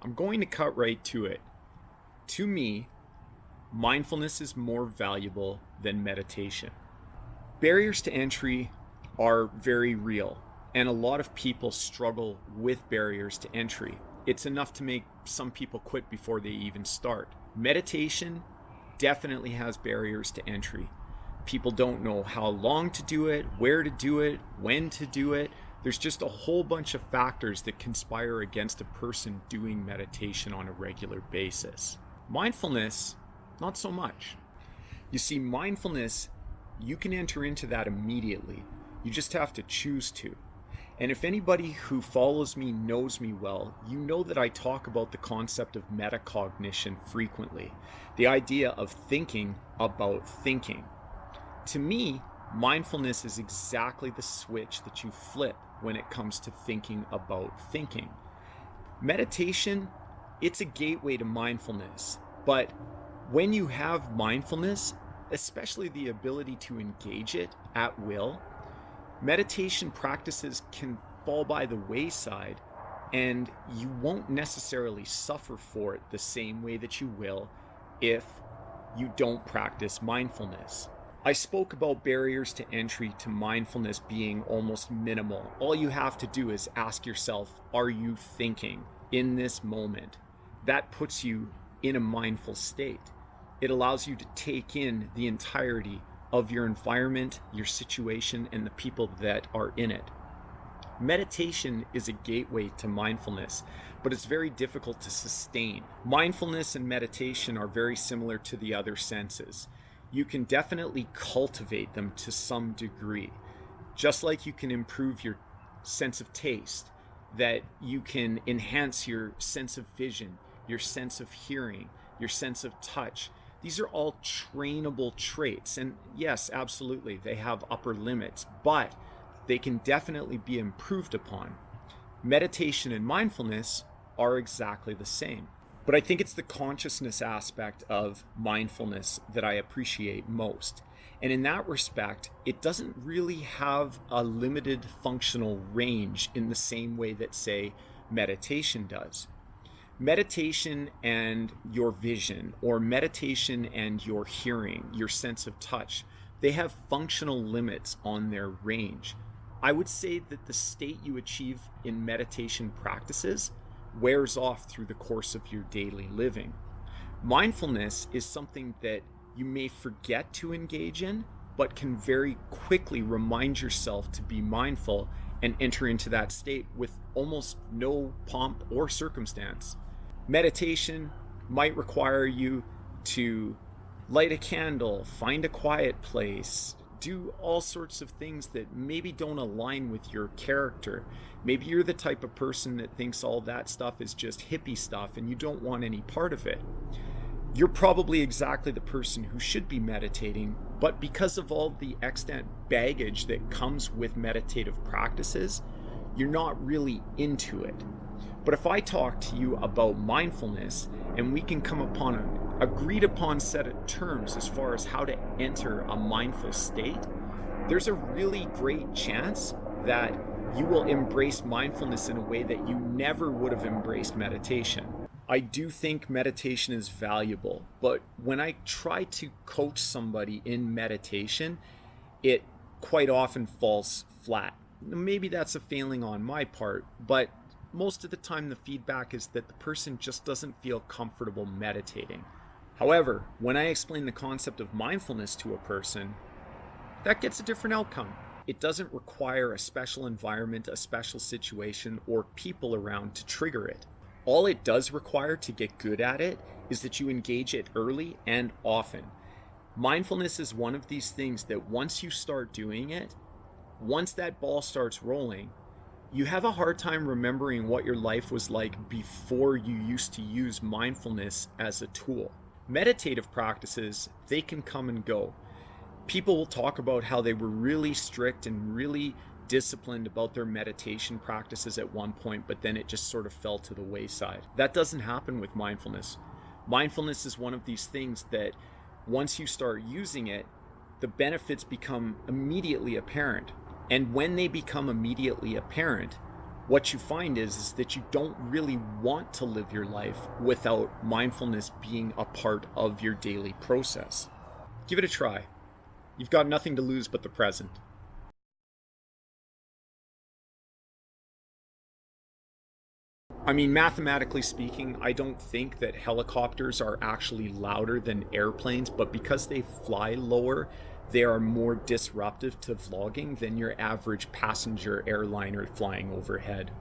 I'm going to cut right to it. To me, mindfulness is more valuable than meditation. Barriers to entry are very real, and a lot of people struggle with barriers to entry. It's enough to make some people quit before they even start. Meditation definitely has barriers to entry. People don't know how long to do it, where to do it, when to do it. There's just a whole bunch of factors that conspire against a person doing meditation on a regular basis. Mindfulness, not so much. You see, mindfulness, you can enter into that immediately. You just have to choose to. And if anybody who follows me knows me well, you know that I talk about the concept of metacognition frequently. The idea of thinking about thinking. To me, mindfulness is exactly the switch that you flip when it comes to thinking about thinking. Meditation, it's a gateway to mindfulness. But when you have mindfulness, especially the ability to engage it at will, meditation practices can fall by the wayside, and you won't necessarily suffer for it the same way that you will if you don't practice mindfulness. I spoke about barriers to entry to mindfulness being almost minimal. All you have to do is ask yourself, are you thinking in this moment? That puts you in a mindful state. It allows you to take in the entirety of your environment, your situation, and the people that are in it. Meditation is a gateway to mindfulness, but it's very difficult to sustain. Mindfulness and meditation are very similar to the other senses. You can definitely cultivate them to some degree. Just like you can improve your sense of taste, that you can enhance your sense of vision, your sense of hearing, your sense of touch. These are all trainable traits. And yes, absolutely, they have upper limits, but they can definitely be improved upon. Meditation and mindfulness are exactly the same. But I think it's the consciousness aspect of mindfulness that I appreciate most. And in that respect, it doesn't really have a limited functional range in the same way that, say, meditation does. Meditation and your vision, or meditation and your hearing, your sense of touch, they have functional limits on their range. I would say that the state you achieve in meditation practices wears off through the course of your daily living. Mindfulness is something that you may forget to engage in, but can very quickly remind yourself to be mindful and enter into that state with almost no pomp or circumstance. Meditation might require you to light a candle, find a quiet place, do all sorts of things that maybe don't align with your character. Maybe you're the type of person that thinks all that stuff is just hippie stuff and you don't want any part of it. You're probably exactly the person who should be meditating, but because of all the extant baggage that comes with meditative practices, you're not really into it. But if I talk to you about mindfulness and we can come upon an agreed upon set of terms as far as how to enter a mindful state, there's a really great chance that you will embrace mindfulness in a way that you never would have embraced meditation. I do think meditation is valuable, but when I try to coach somebody in meditation, it quite often falls flat. Maybe that's a failing on my part, but most of the time the feedback is that the person just doesn't feel comfortable meditating. However, when I explain the concept of mindfulness to a person, that gets a different outcome. It doesn't require a special environment, a special situation, or people around to trigger it. All it does require to get good at it is that you engage it early and often. Mindfulness is one of these things that once you start doing it, once that ball starts rolling, you have a hard time remembering what your life was like before you used to use mindfulness as a tool. Meditative practices, they can come and go. People will talk about how they were really strict and really disciplined about their meditation practices at one point, but then it just sort of fell to the wayside. That doesn't happen with mindfulness. Mindfulness is one of these things that once you start using it, the benefits become immediately apparent. And when they become immediately apparent, what you find is that you don't really want to live your life without mindfulness being a part of your daily process. Give it a try. You've got nothing to lose but the present. I mean, mathematically speaking, I don't think that helicopters are actually louder than airplanes, but because they fly lower, they are more disruptive to vlogging than your average passenger airliner flying overhead.